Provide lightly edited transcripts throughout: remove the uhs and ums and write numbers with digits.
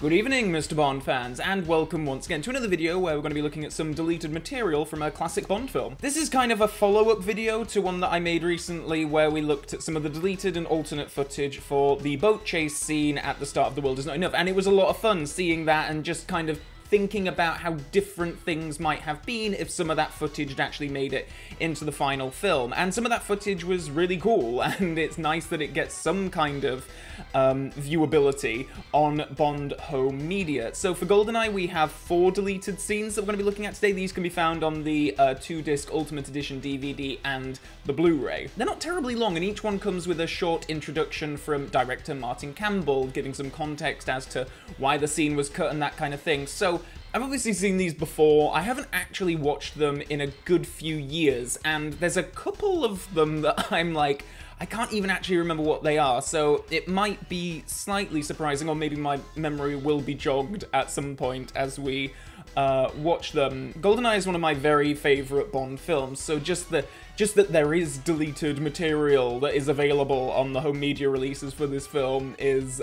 Good evening, Mr. Bond fans, and welcome once again to another video where we're going to be looking at some deleted material from a classic Bond film. This is kind of a follow-up video to one that I made recently where we looked at some of the deleted and alternate footage for the boat chase scene at the start of The World Is Not Enough, and it was a lot of fun seeing that and just kind of thinking about how different things might have been if some of that footage had actually made it into the final film. And some of that footage was really cool, and it's nice that it gets some kind of viewability on Bond home media. So for GoldenEye, we have 4 deleted scenes that we're going to be looking at today. These can be found on the 2-disc Ultimate Edition DVD and the Blu-ray. They're not terribly long, and each one comes with a short introduction from director Martin Campbell, giving some context as to why the scene was cut and that kind of thing. So I've obviously seen these before. I haven't actually watched them in a good few years, and there's a couple of them that I'm like, I can't even actually remember what they are, so it might be slightly surprising, or maybe my memory will be jogged at some point as we watch them. GoldenEye is one of my very favourite Bond films, so just that there is deleted material that is available on the home media releases for this film is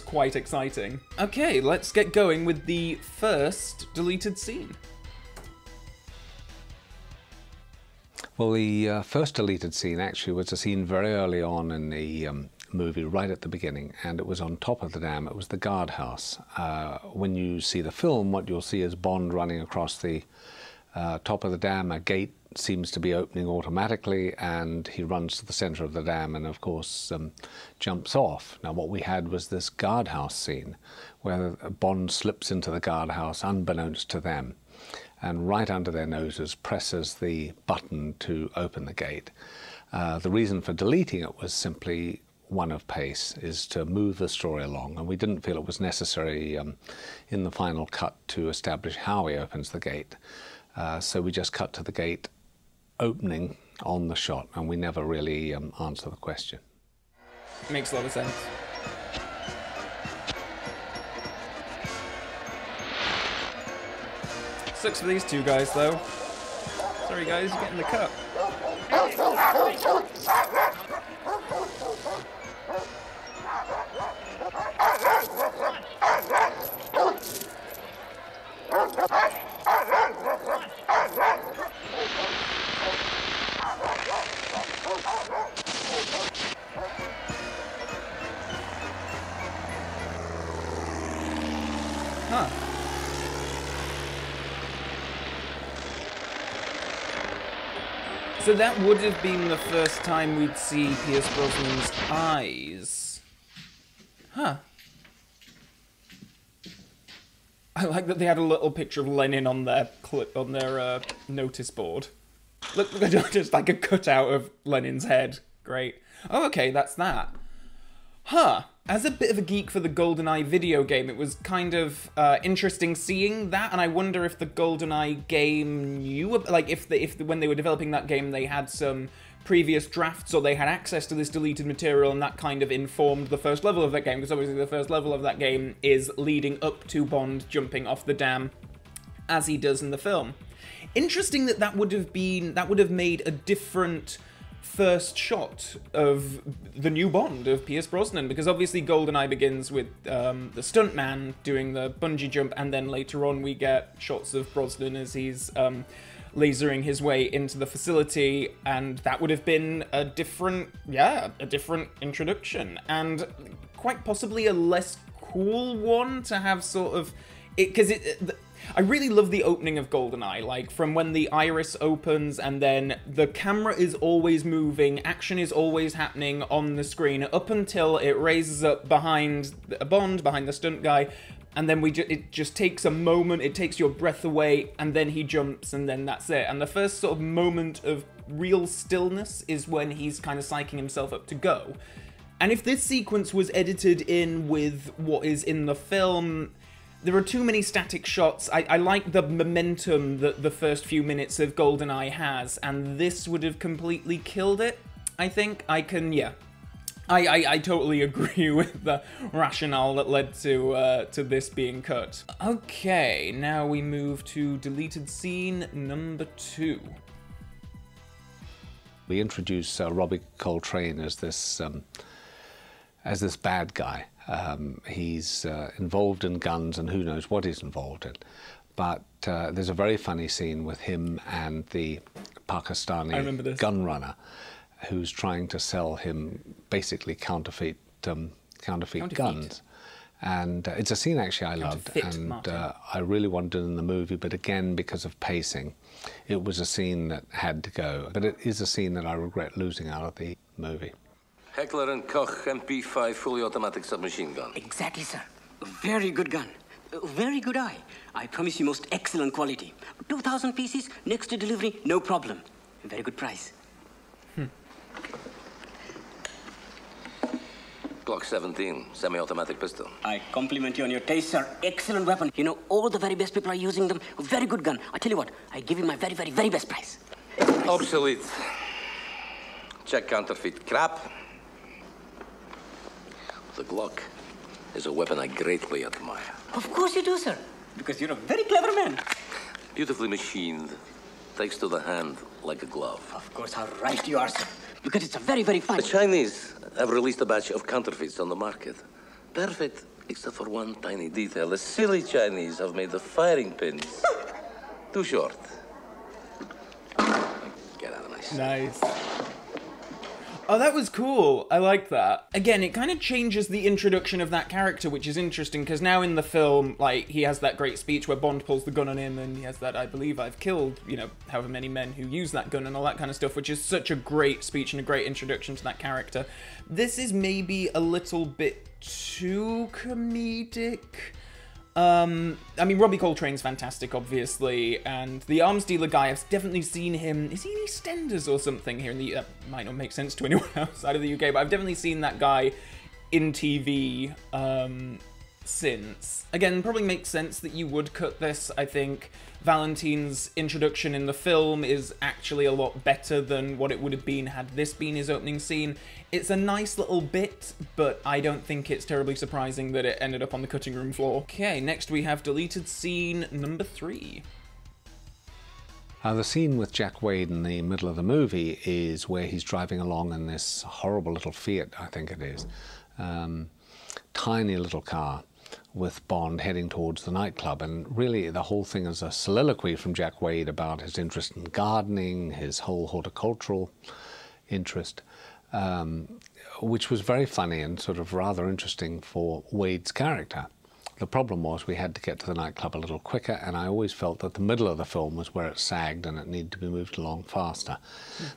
quite exciting. Okay, let's get going with the first deleted scene. Well, the first deleted scene actually was a scene very early on in the movie, right at the beginning, and it was on top of the dam. It was the guardhouse. When you see the film, what you'll see is Bond running across the top of the dam. A gate seems to be opening automatically, and he runs to the center of the dam and, of course, jumps off. Now, what we had was this guardhouse scene where Bond slips into the guardhouse unbeknownst to them, and right under their noses presses the button to open the gate. The reason for deleting it was simply one of pace, is to move the story along, and we didn't feel it was necessary in the final cut to establish how he opens the gate. So we just cut to the gate opening on the shot, and we never really answer the question. Makes a lot of sense. Sucks for these two guys, though. Sorry, guys, you're getting the cut. Huh. So that would have been the first time we'd see Pierce Brosnan's eyes. Huh. I like that they had a little picture of Lenin on their notice board. Look, just like a cutout of Lenin's head. Great. Oh, okay, that's that. Huh. As a bit of a geek for the GoldenEye video game, it was kind of interesting seeing that, and I wonder if the GoldenEye game knew, like, if when they were developing that game, they had some previous drafts, or they had access to this deleted material, and that kind of informed the first level of that game, because obviously the first level of that game is leading up to Bond jumping off the dam, as he does in the film. Interesting that that would have made a different first shot of the new Bond, of Pierce Brosnan, because obviously GoldenEye begins with the stuntman doing the bungee jump, and then later on we get shots of Brosnan as he's lasering his way into the facility, and that would have been a different introduction, and quite possibly a less cool one to have sort of because I really love the opening of GoldenEye, like, from when the iris opens and then the camera is always moving, action is always happening on the screen, up until it raises up behind Bond, behind the stunt guy, and then it just takes a moment, it takes your breath away, and then he jumps, and then that's it. And the first sort of moment of real stillness is when he's kind of psyching himself up to go. And if this sequence was edited in with what is in the film, there are too many static shots. I like the momentum that the first few minutes of GoldenEye has, and this would have completely killed it, I think. I totally agree with the rationale that led to this being cut. Okay, now we move to deleted scene number 2. We introduce Robbie Coltrane as this as this bad guy. He's involved in guns and who knows what he's involved in. But there's a very funny scene with him and the Pakistani gun runner who's trying to sell him basically counterfeit guns. And it's a scene actually I loved, and I really wanted it in the movie, but again, because of pacing, it was a scene that had to go. But it is a scene that I regret losing out of the movie. Heckler & Koch MP5 fully automatic submachine gun. Exactly, sir. A very good gun. A very good eye. I promise you most excellent quality. 2,000 pieces, next to delivery, no problem. A very good price. Glock 17, semi-automatic pistol. I compliment you on your taste, sir. Excellent weapon. You know, all the very best people are using them. A very good gun. I tell you what, I give you my very, very, very best price. Obsolete. Check counterfeit crap. The Glock is a weapon I greatly admire. Of course you do, sir. Because you're a very clever man. Beautifully machined. Takes to the hand like a glove. Of course, how right you are, sir. Because it's a very, very fine... The Chinese have released a batch of counterfeits on the market. Perfect, except for one tiny detail. The silly Chinese have made the firing pins too short. Get out of my sight. Nice. Oh, that was cool. I like that. Again, it kind of changes the introduction of that character, which is interesting, because now in the film, like, he has that great speech where Bond pulls the gun on him, and he has that, I believe I've killed, you know, however many men who use that gun and all that kind of stuff, which is such a great speech and a great introduction to that character. This is maybe a little bit too comedic. I mean, Robbie Coltrane's fantastic, obviously, and the arms dealer guy, I've definitely seen him, is he in EastEnders or something here in the, that might not make sense to anyone outside of the UK, but I've definitely seen that guy in TV, since. Again, probably makes sense that you would cut this. I think Valentine's introduction in the film is actually a lot better than what it would have been had this been his opening scene. It's a nice little bit, but I don't think it's terribly surprising that it ended up on the cutting room floor. Okay, next we have deleted scene number 3. The scene with Jack Wade in the middle of the movie is where he's driving along in this horrible little Fiat, I think it is. Tiny little car with Bond heading towards the nightclub, and really the whole thing is a soliloquy from Jack Wade about his interest in gardening, his whole horticultural interest, which was very funny and sort of rather interesting for Wade's character. The problem was we had to get to the nightclub a little quicker, and I always felt that the middle of the film was where it sagged and it needed to be moved along faster.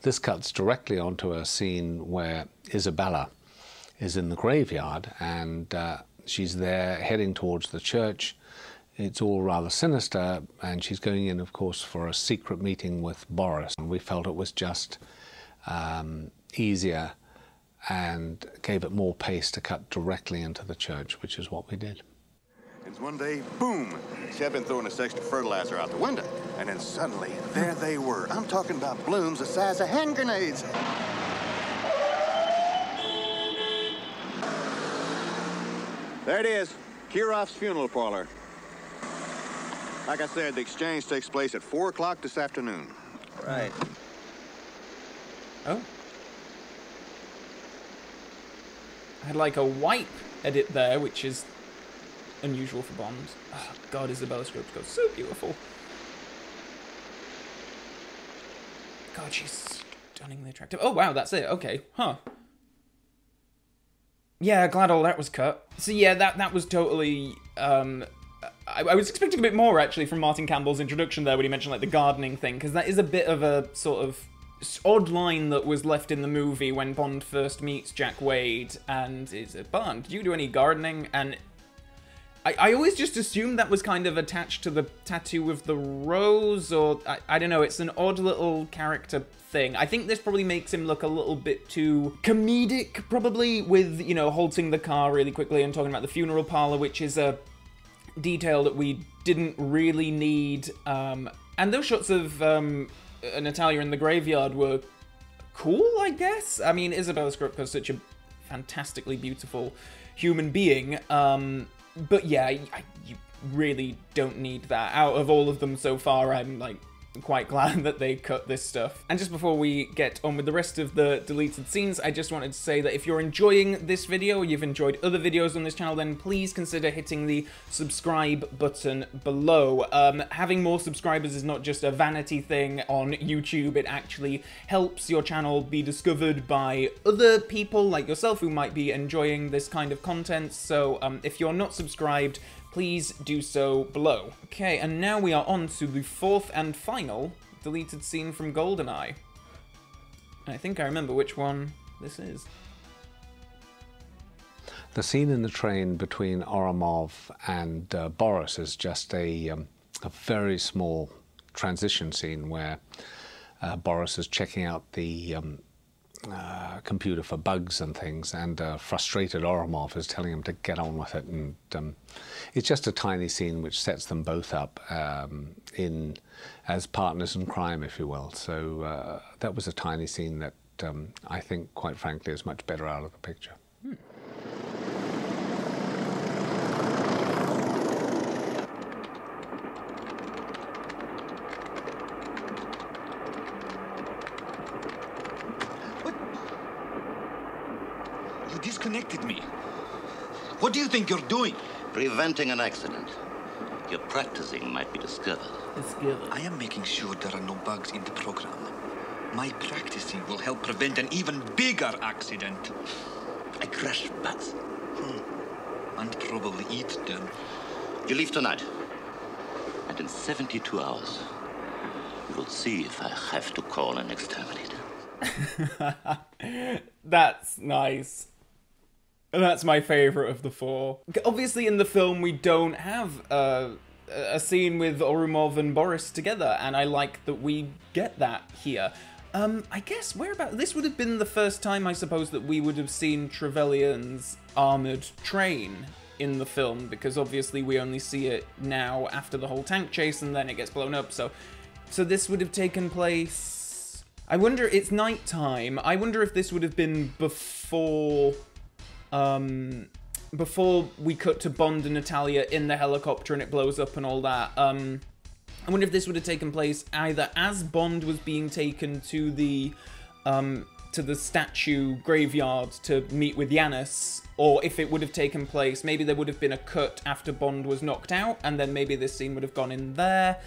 This cuts directly onto a scene where Isabella is in the graveyard, and she's there heading towards the church. It's all rather sinister, and she's going in, of course, for a secret meeting with Boris. And we felt it was just easier and gave it more pace to cut directly into the church, which is what we did. And one day, boom, she had been throwing a section of fertilizer out the window, and then suddenly, there they were. I'm talking about blooms the size of hand grenades. There it is, Kirov's funeral parlor. Like I said, the exchange takes place at 4 o'clock this afternoon. Right. Oh. I had like a wipe edit there, which is unusual for Bond. Oh, God, Isabella Scorupco, so beautiful. God, she's stunningly attractive. Oh, wow, that's it. Okay, huh. Yeah, glad all that was cut. So yeah, that was totally, I was expecting a bit more, actually, from Martin Campbell's introduction there when he mentioned, like, the gardening thing, because that is a bit of a sort of odd line that was left in the movie when Bond first meets Jack Wade, and is it, Bond, did you do any gardening? And I always just assumed that was kind of attached to the tattoo with the rose, or I don't know, it's an odd little character thing. I think this probably makes him look a little bit too comedic, probably, with, you know, halting the car really quickly and talking about the funeral parlor, which is a detail that we didn't really need. And those shots of Natalia in the graveyard were cool, I guess? I mean, Isabella Scorupco is such a fantastically beautiful human being, but yeah, you really don't need that. Out of all of them so far, I'm, like, quite glad that they cut this stuff. And just before we get on with the rest of the deleted scenes, I just wanted to say that if you're enjoying this video, or you've enjoyed other videos on this channel, then please consider hitting the subscribe button below. Having more subscribers is not just a vanity thing on YouTube, it actually helps your channel be discovered by other people like yourself who might be enjoying this kind of content, so if you're not subscribed, please do so below. Okay, and now we are on to the fourth and final deleted scene from GoldenEye. I think I remember which one this is. The scene in the train between Oromov and Boris is just a very small transition scene where Boris is checking out the computer for bugs and things, and frustrated Oromov is telling him to get on with it, and it's just a tiny scene which sets them both up as partners in crime, if you will. So that was a tiny scene that I think, quite frankly, is much better out of the picture. You disconnected me. What do you think you're doing? Preventing an accident. Your practicing might be discovered. I am making sure there are no bugs in the program. My practicing will help prevent an even bigger accident. I crush bugs. And probably eat them. You leave tonight. And in 72 hours, you will see if I have to call an exterminator. That's nice. That's my favourite of the four. Obviously in the film we don't have a scene with Oromov and Boris together, and I like that we get that here. I guess this would have been the first time, I suppose, that we would have seen Trevelyan's armoured train in the film, because obviously we only see it now after the whole tank chase and then it gets blown up, so this would have taken place... I wonder, it's night time, I wonder if this would have been before we cut to Bond and Natalia in the helicopter and it blows up and all that. I wonder if this would have taken place either as Bond was being taken to the statue graveyard to meet with Yanis, or if it would have taken place, maybe there would have been a cut after Bond was knocked out, and then maybe this scene would have gone in there.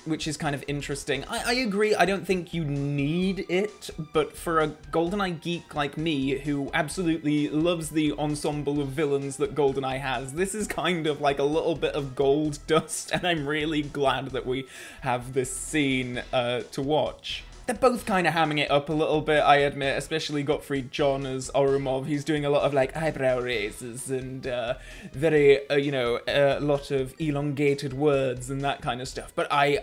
Which is kind of interesting. I agree, I don't think you need it, but for a GoldenEye geek like me, who absolutely loves the ensemble of villains that GoldenEye has, this is kind of like a little bit of gold dust, and I'm really glad that we have this scene to watch. They're both kind of hamming it up a little bit, I admit, especially Gottfried John as Oromov. He's doing a lot of, like, eyebrow raises and very, you know, a lot of elongated words and that kind of stuff. But I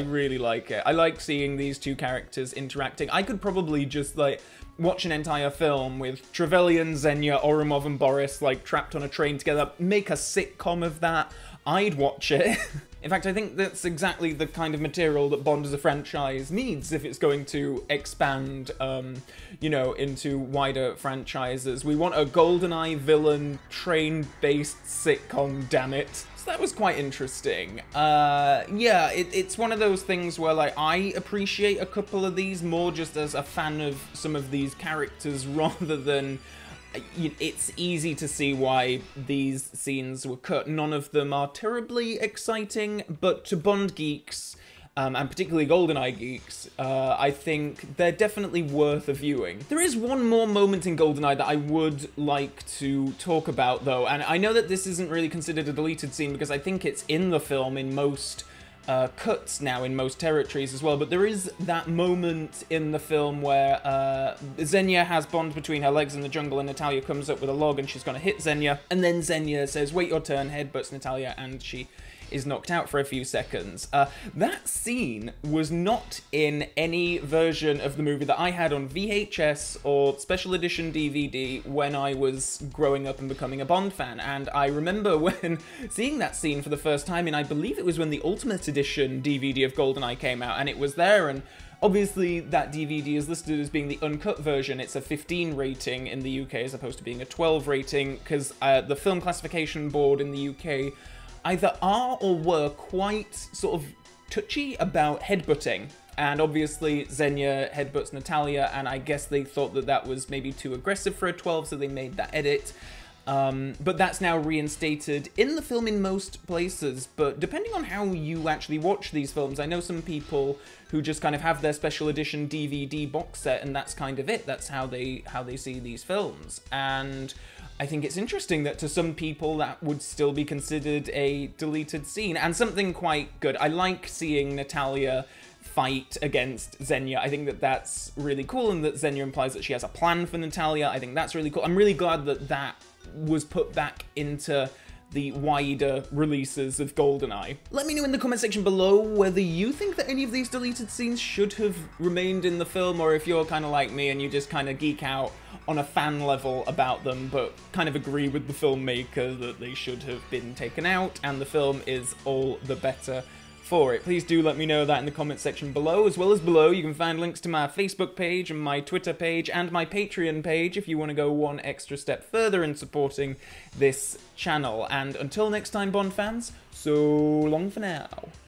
really like it. I like seeing these two characters interacting. I could probably just, like, watch an entire film with Trevelyan, Xenia, Oromov and Boris, like, trapped on a train together, make a sitcom of that. I'd watch it. In fact, I think that's exactly the kind of material that Bond as a franchise needs if it's going to expand, you know, into wider franchises. We want a GoldenEye villain train-based sitcom, damn it. So that was quite interesting. Yeah, it's one of those things where, like, I appreciate a couple of these more just as a fan of some of these characters rather than... It's easy to see why these scenes were cut. None of them are terribly exciting, but to Bond geeks, and particularly GoldenEye geeks, I think they're definitely worth a viewing. There is one more moment in GoldenEye that I would like to talk about, though, and I know that this isn't really considered a deleted scene because I think it's in the film in most cuts now in most territories as well, but there is that moment in the film where Xenia has Bond between her legs in the jungle and Natalia comes up with a log and she's going to hit Xenia, and then Xenia says, "Wait your turn," headbutts Natalia, and she is knocked out for a few seconds. That scene was not in any version of the movie that I had on VHS or special edition DVD when I was growing up and becoming a Bond fan, and I remember when seeing that scene for the first time, and I believe it was when the Ultimate Edition DVD of GoldenEye came out, and it was there, and obviously that DVD is listed as being the uncut version. It's a 15 rating in the UK as opposed to being a 12 rating, because the Film Classification Board in the UK either are or were quite sort of touchy about headbutting. And obviously Xenia headbutts Natalia, and I guess they thought that that was maybe too aggressive for a 12, so they made that edit. But that's now reinstated in the film in most places, but depending on how you actually watch these films, I know some people who just kind of have their special edition DVD box set, and that's kind of it. That's how they see these films. And I think it's interesting that to some people that would still be considered a deleted scene, and something quite good. I like seeing Natalia fight against Xenia. I think that that's really cool, and that Xenia implies that she has a plan for Natalia. I think that's really cool. I'm really glad that that was put back into the wider releases of GoldenEye. Let me know in the comment section below whether you think that any of these deleted scenes should have remained in the film, or if you're kind of like me and you just kind of geek out on a fan level about them, but kind of agree with the filmmaker that they should have been taken out, and the film is all the better for it. Please do let me know that in the comment section below. As well as below, you can find links to my Facebook page and my Twitter page and my Patreon page if you want to go one extra step further in supporting this channel. And until next time, Bond fans, so long for now.